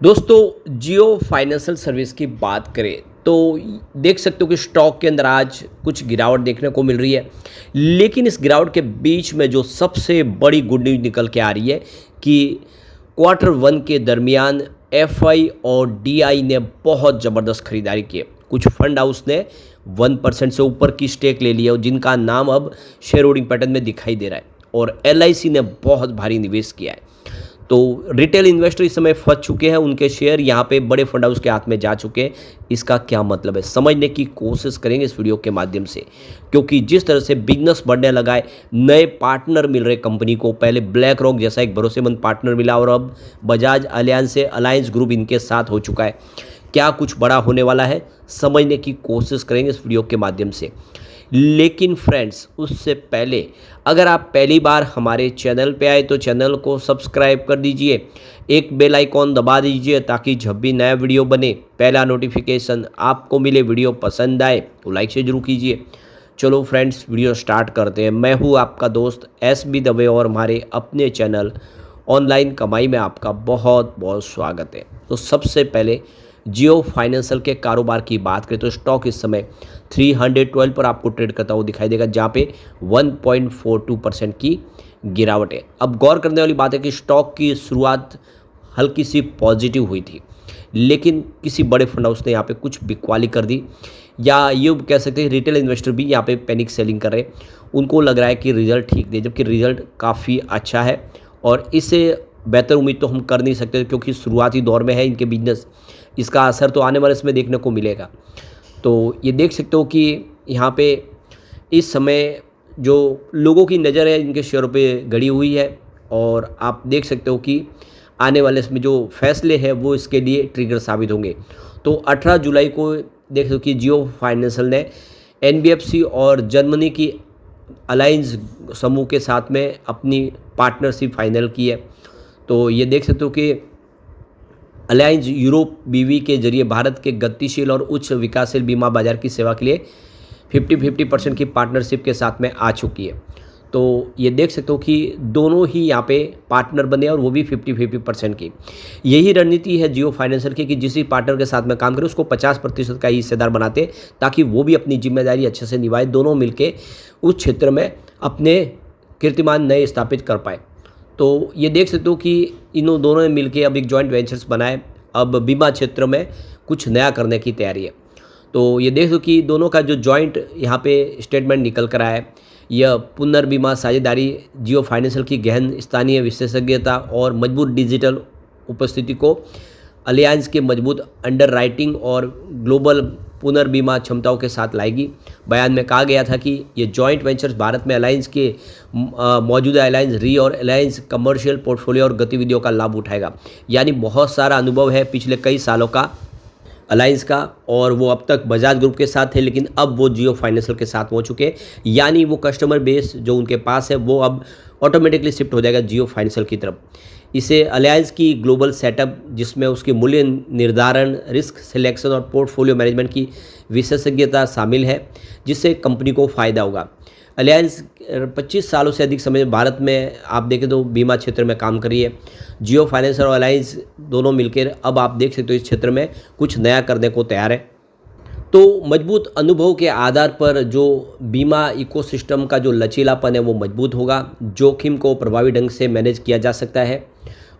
दोस्तों जियो financial service की बात करें तो देख सकते हो कि स्टॉक के अंदर आज कुछ गिरावट देखने को मिल रही है। लेकिन इस गिरावट के बीच में जो सबसे बड़ी गुड न्यूज़ निकल के आ रही है कि क्वार्टर वन के दरमियान एफआई और डीआई ने बहुत ज़बरदस्त खरीदारी की है। कुछ फंड हाउस ने 1% से ऊपर की स्टेक ले ली है, जिनका नाम अब शेयर होल्डिंग पैटर्न में दिखाई दे रहा है। और एलआईसी ने बहुत भारी निवेश किया है। तो रिटेल इन्वेस्टर इस समय फंस चुके हैं, उनके शेयर यहाँ पे बड़े फंड हाउस के हाथ में जा चुके हैं। इसका क्या मतलब है, समझने की कोशिश करेंगे इस वीडियो के माध्यम से। क्योंकि जिस तरह से बिजनेस बढ़ने लगा है, नए पार्टनर मिल रहे कंपनी को। पहले ब्लैक रॉक जैसा एक भरोसेमंद पार्टनर मिला और अब बजाज अलियांज से अलायंस ग्रुप इनके साथ हो चुका है। क्या कुछ बड़ा होने वाला है, समझने की कोशिश करेंगे इस वीडियो के माध्यम से। लेकिन फ्रेंड्स, उससे पहले अगर आप पहली बार हमारे चैनल पे आए तो चैनल को सब्सक्राइब कर दीजिए, एक बेल आइकॉन दबा दीजिए ताकि जब भी नया वीडियो बने पहला नोटिफिकेशन आपको मिले। वीडियो पसंद आए तो लाइक से जरूर कीजिए। चलो फ्रेंड्स, वीडियो स्टार्ट करते हैं। मैं हूँ आपका दोस्त SB दवे और हमारे अपने चैनल ऑनलाइन कमाई में आपका बहुत बहुत स्वागत है। तो सबसे पहले जियो फाइनेंशियल के कारोबार की बात करें तो स्टॉक इस समय 312 पर आपको ट्रेड करता हुआ दिखाई देगा, जहाँ पे 1.42% की गिरावट है। अब गौर करने वाली बात है कि स्टॉक की शुरुआत हल्की सी पॉजिटिव हुई थी, लेकिन किसी बड़े फंड हाउस ने यहाँ पे कुछ बिकवाली कर दी, या ये कह सकते हैं रिटेल इन्वेस्टर भी यहाँ पे पैनिक सेलिंग कर रहे हैं। उनको लग रहा है कि रिजल्ट ठीक नहीं है, जबकि रिजल्ट काफ़ी अच्छा है और इससे बेहतर उम्मीद तो हम कर नहीं सकते, क्योंकि शुरुआती दौर में है इनके बिजनेस। इसका असर तो आने वाले समय देखने को मिलेगा। तो ये देख सकते हो कि यहाँ पे इस समय जो लोगों की नज़र है इनके शेयरों पे गड़ी हुई है, और आप देख सकते हो कि आने वाले इसमें जो फैसले हैं वो इसके लिए ट्रिगर साबित होंगे। तो 18 जुलाई को देख सकते हो कि जियो फाइनेंशियल ने NBFC और जर्मनी की अलायंस समूह के साथ में अपनी पार्टनरशिप फाइनल की है। तो ये देख सकते हो कि अलायंस यूरोप BV के जरिए भारत के गतिशील और उच्च विकासशील बीमा बाजार की सेवा के लिए 50-50% की पार्टनरशिप के साथ में आ चुकी है। तो ये देख सकते हो कि दोनों ही यहाँ पे पार्टनर बने और वो भी 50-50% की। यही रणनीति है जियो फाइनेंशियल की कि जिस पार्टनर के साथ में काम करे उसको 50% का ही हिस्सेदार बनाते, ताकि वो भी अपनी जिम्मेदारी अच्छे से निभाए, दोनों मिलके उस क्षेत्र में अपने कीर्तिमान नए स्थापित कर पाए। तो ये देख सकते हो कि इन दोनों ने मिलके अब एक जॉइंट वेंचर्स बनाए, अब बीमा क्षेत्र में कुछ नया करने की तैयारी है। तो ये देख दो कि दोनों का जो जॉइंट यहाँ पे स्टेटमेंट निकल कर आया है, यह पुनर्बीमा साझेदारी जियो फाइनेंशियल की गहन स्थानीय विशेषज्ञता और मजबूत डिजिटल उपस्थिति को अलियांस के मजबूत अंडरराइटिंग और ग्लोबल पुनर्बीमा क्षमताओं के साथ लाएगी। बयान में कहा गया था कि ये जॉइंट वेंचर्स भारत में अलायंस के मौजूदा अलायंस री और अलायंस कमर्शियल पोर्टफोलियो और गतिविधियों का लाभ उठाएगा। यानी बहुत सारा अनुभव है पिछले कई सालों का अलायंस का, और वो अब तक बजाज ग्रुप के साथ थे, लेकिन अब वो जियो फाइनेंशियल के साथ हो चुके हैं। यानी वो कस्टमर बेस जो उनके पास है वो अब ऑटोमेटिकली शिफ्ट हो जाएगा जियो फाइनेंशियल की तरफ। इसे अलायंस की ग्लोबल सेटअप, जिसमें उसके मूल्य निर्धारण, रिस्क सिलेक्शन और पोर्टफोलियो मैनेजमेंट की विशेषज्ञता शामिल है, जिससे कंपनी को फ़ायदा होगा। अलायंस 25 सालों से अधिक समय भारत में आप देखें तो बीमा क्षेत्र में काम कर रही है। जियो फाइनेंशियल और अलायंस दोनों मिलकर अब आप देख सकते हो इस क्षेत्र में कुछ नया करने को तैयार है। तो मजबूत अनुभव के आधार पर जो बीमा इकोसिस्टम का जो लचीलापन है वो मजबूत होगा, जोखिम को प्रभावी ढंग से मैनेज किया जा सकता है।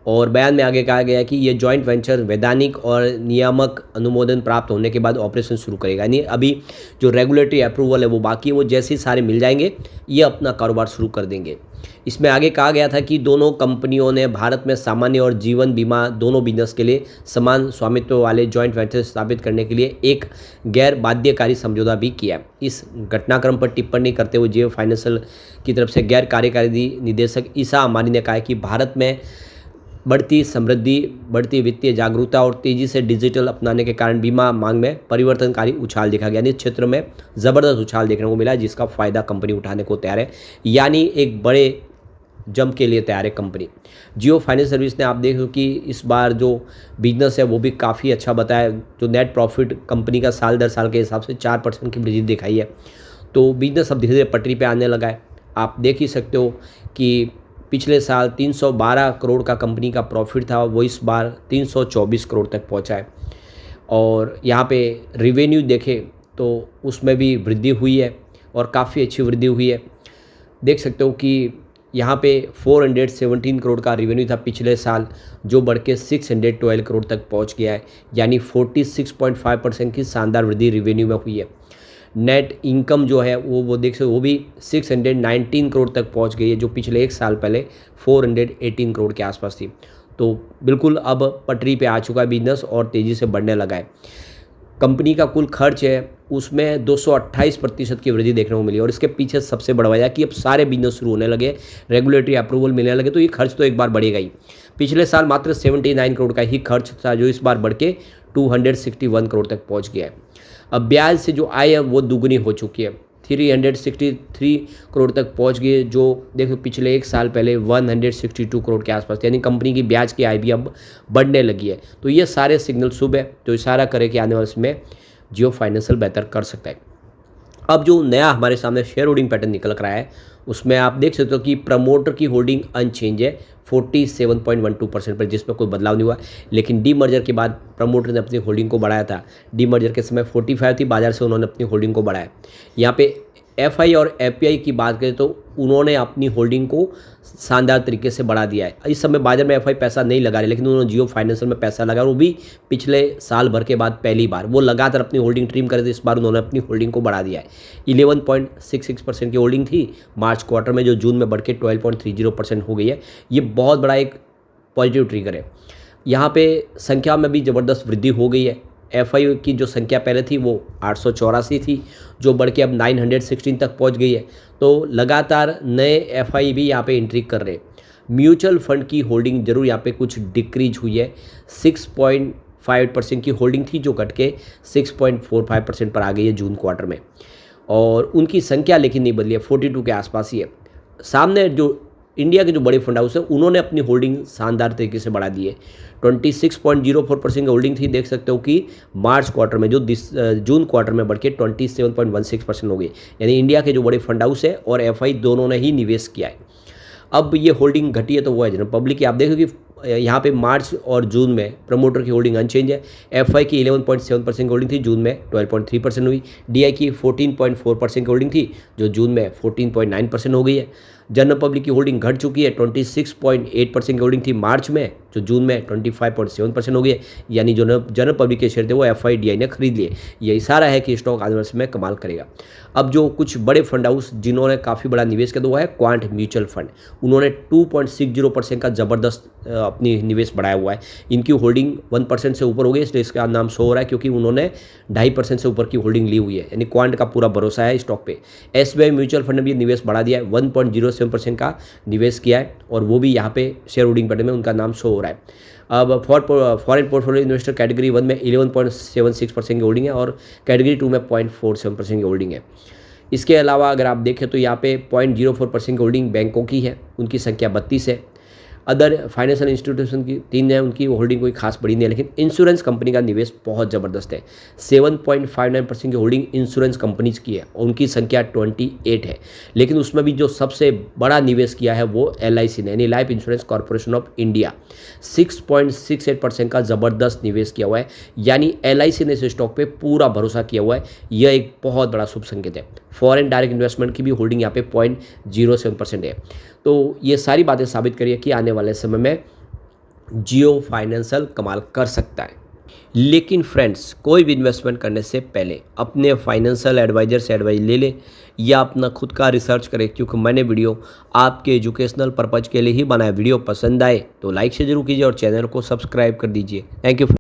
और बयान में आगे कहा गया है कि ये जॉइंट वेंचर वैधानिक और नियामक अनुमोदन प्राप्त होने के बाद ऑपरेशन शुरू करेगा। यानी अभी जो रेगुलेटरी अप्रूवल है वो बाकी है, वो जैसे ही सारे मिल जाएंगे ये अपना कारोबार शुरू कर देंगे। इसमें आगे कहा गया था कि दोनों कंपनियों ने भारत में सामान्य और जीवन बीमा दोनों बिजनेस के लिए समान स्वामित्व वाले जॉइंट वेंचर स्थापित करने के लिए एक गैर बाध्यकारी समझौता भी किया। इस घटनाक्रम पर टिप्पणी करते हुए जियो फाइनेंशियल की तरफ से गैर कार्यकारी निदेशक ईसा अमानी ने कहा कि भारत में बढ़ती समृद्धि, बढ़ती वित्तीय जागरूकता और तेज़ी से डिजिटल अपनाने के कारण बीमा मांग में परिवर्तनकारी उछाल देखा गया। यानी इस क्षेत्र में ज़बरदस्त उछाल देखने को मिला, जिसका फ़ायदा कंपनी उठाने को तैयार है। यानी एक बड़े जंप के लिए तैयार है कंपनी। जियो फाइनेंस सर्विस ने आप देखो कि इस बार जो बिजनेस है वो भी काफ़ी अच्छा बताया। जो नेट प्रॉफिट कंपनी का साल दर साल के हिसाब से 4% की वृद्धि दिखाई है। तो बिजनेस अब धीरे धीरे पटरी पे आने लगा है। आप देख ही सकते हो कि पिछले साल 312 करोड़ का कंपनी का प्रॉफिट था, वो इस बार 324 करोड़ तक पहुंचा है। और यहाँ पे रिवेन्यू देखें तो उसमें भी वृद्धि हुई है और काफ़ी अच्छी वृद्धि हुई है। देख सकते हो कि यहाँ पे 417 करोड़ का रिवेन्यू था पिछले साल, जो बढ़ के 612 करोड़ तक पहुँच गया है, यानी 46.5% की शानदार वृद्धि रिवेन्यू में हुई है। नेट इनकम जो है वो देख सकते हो, वो भी 619 करोड़ तक पहुंच गई है, जो पिछले एक साल पहले 418 करोड़ के आसपास थी। तो बिल्कुल अब पटरी पे आ चुका है बिजनेस और तेज़ी से बढ़ने लगा है। कंपनी का कुल खर्च है उसमें 228% की वृद्धि देखने को मिली, और इसके पीछे सबसे बड़ा वजह कि अब सारे बिजनेस शुरू होने लगे, रेगुलेटरी अप्रूवल मिलने लगे, तो ये खर्च तो एक बार बढ़ेगा ही। पिछले साल मात्र 79 करोड़ का ही खर्च था, जो इस बार बढ़ के 261 करोड़ तक पहुंच गया है। अब ब्याज से जो आय है वो दुगनी हो चुकी है, 363 करोड़ तक पहुंच गई, जो देखो पिछले एक साल पहले 162 करोड़ के आसपास, यानी कंपनी की ब्याज की आय भी अब बढ़ने लगी है। तो ये सारे सिग्नल शुभ है, जो इशारा करे कि आने वाले समय जियो फाइनेंशियल बेहतर कर सकता है। अब जो नया हमारे सामने शेयर होल्डिंग पैटर्न निकल कर आया है, उसमें आप देख सकते हो कि प्रमोटर की होल्डिंग अनचेंज है 47.12% पर, जिसमें कोई बदलाव नहीं हुआ। लेकिन डीमर्जर के बाद प्रमोटर ने अपनी होल्डिंग को बढ़ाया था। डीमर्जर के समय 45 थी, बाजार से उन्होंने अपनी होल्डिंग को बढ़ाया। यहाँ पे एफआई और एपीआई की बात करें तो उन्होंने अपनी होल्डिंग को शानदार तरीके से बढ़ा दिया है। इस समय बाजार में एफआई पैसा नहीं लगा रहे, लेकिन उन्होंने जियो फाइनेंशियल में पैसा लगा, और वो भी पिछले साल भर के बाद पहली बार वो लगातार अपनी होल्डिंग ट्रिम कर दी। इस बार उन्होंने अपनी होल्डिंग को बढ़ा दिया है। 11.66% की होल्डिंग थी मार्च क्वार्टर में, जो जून में बढ़ के 12.30% हो गई है। ये बहुत बड़ा एक पॉजिटिव ट्रिगर है। यहाँ पे संख्या में भी ज़बरदस्त वृद्धि हो गई है। एफआई की जो संख्या पहले थी वो 884 थी, जो बढ़ के अब 916 तक पहुंच गई है। तो लगातार नए एफआई भी यहाँ पे एंट्री कर रहे हैं। म्यूचुअल फंड की होल्डिंग जरूर यहाँ पे कुछ डिक्रीज हुई है, 6.5% की होल्डिंग थी, जो घट के 6.45% पर आ गई है जून क्वार्टर में। और उनकी संख्या लेकिन नहीं बदली है, 42 के आसपास ही है। सामने जो इंडिया के जो बड़े फंड हाउस है, उन्होंने अपनी होल्डिंग शानदार तरीके से बढ़ा दी है। 26.04% की होल्डिंग थी, देख सकते हो कि मार्च क्वार्टर में जो जून क्वार्टर में बढ़ के 27.16% हो गई। यानी इंडिया के जो बड़े फंड हाउस है और एफआई दोनों ने ही निवेश किया है। अब ये होल्डिंग घटी है तो वो है जनरल पब्लिक की। आप देखो कि यहाँ पे मार्च और जून में प्रमोटर की होल्डिंग अनचेंज है। एफआई की 11.7% की होल्डिंग थी, जून में 12.3% हुई। डीआई की 14.4% की होल्डिंग थी, जो जून में 14.9% हो गई है। जनरल पब्लिक की होल्डिंग घट चुकी है, 26.8% की होल्डिंग थी मार्च में, जो जून में 25.7% हो गई है। यानी जो जनरल पब्लिक के शेयर थे वो एफआई डीआई ने खरीद लिए। ये इशारा है कि स्टॉक आने वाले समय कमाल करेगा। अब जो कुछ बड़े फंड हाउस जिन्होंने काफ़ी बड़ा निवेश किया, तो वो है क्वांट म्यूचुअल फंड। उन्होंने 2.60% का ज़बरदस्त अपनी निवेश बढ़ाया हुआ है। इनकी होल्डिंग 1% से ऊपर हो गई, इसलिए इसका नाम शो हो रहा है, क्योंकि उन्होंने 2.5% से ऊपर की होल्डिंग ली हुई है। यानी क्वांट का पूरा भरोसा है स्टॉक पे। एसबीआई म्यूचुअल फंड ने भी निवेश बढ़ा दिया है, 1.07% का निवेश किया है, और वो भी यहाँ पे शेयर होल्डिंग पैटर्न में उनका नाम शो हो रहा है। अब फॉरेन पोर्टफोलियो इन्वेस्टर कैटेगरी 1 में 11.76% की होल्डिंग है, और कैटेगरी 2 में 0.47% की होल्डिंग है। इसके अलावा अगर आप देखें तो यहाँ पे 0.04% की होल्डिंग बैंकों की है, उनकी संख्या 32 है। अदर फाइनेंशियल इंस्टीट्यूशन की 3 है, उनकी होल्डिंग कोई खास बड़ी नहीं है। लेकिन इंश्योरेंस कंपनी का निवेश बहुत ज़बरदस्त है, 7.59% की होल्डिंग इंश्योरेंस कंपनीज की है, और उनकी संख्या 28 है। लेकिन उसमें भी जो सबसे बड़ा निवेश किया है वो LIC ने, यानी life insurance corporation of India, 6.68% का ज़बरदस्त निवेश किया हुआ है। यानी LIC ने इस स्टॉक पे पूरा भरोसा किया हुआ है। यह एक बहुत बड़ा शुभ संकेत है। फॉरेन डायरेक्ट इन्वेस्टमेंट की भी होल्डिंग यहाँ पे 0.07% है। तो ये सारी बातें साबित करिए कि आने वाले समय में जियो फाइनेंशियल कमाल कर सकता है। लेकिन फ्रेंड्स, कोई भी इन्वेस्टमेंट करने से पहले अपने फाइनेंशियल एडवाइजर से एडवाइस ले लें, या अपना खुद का रिसर्च करें, क्योंकि मैंने वीडियो आपके एजुकेशनल पर्पज़ के लिए ही बनाया। वीडियो पसंद आए तो लाइक से जरूर कीजिए और चैनल को सब्सक्राइब कर दीजिए। Thank you.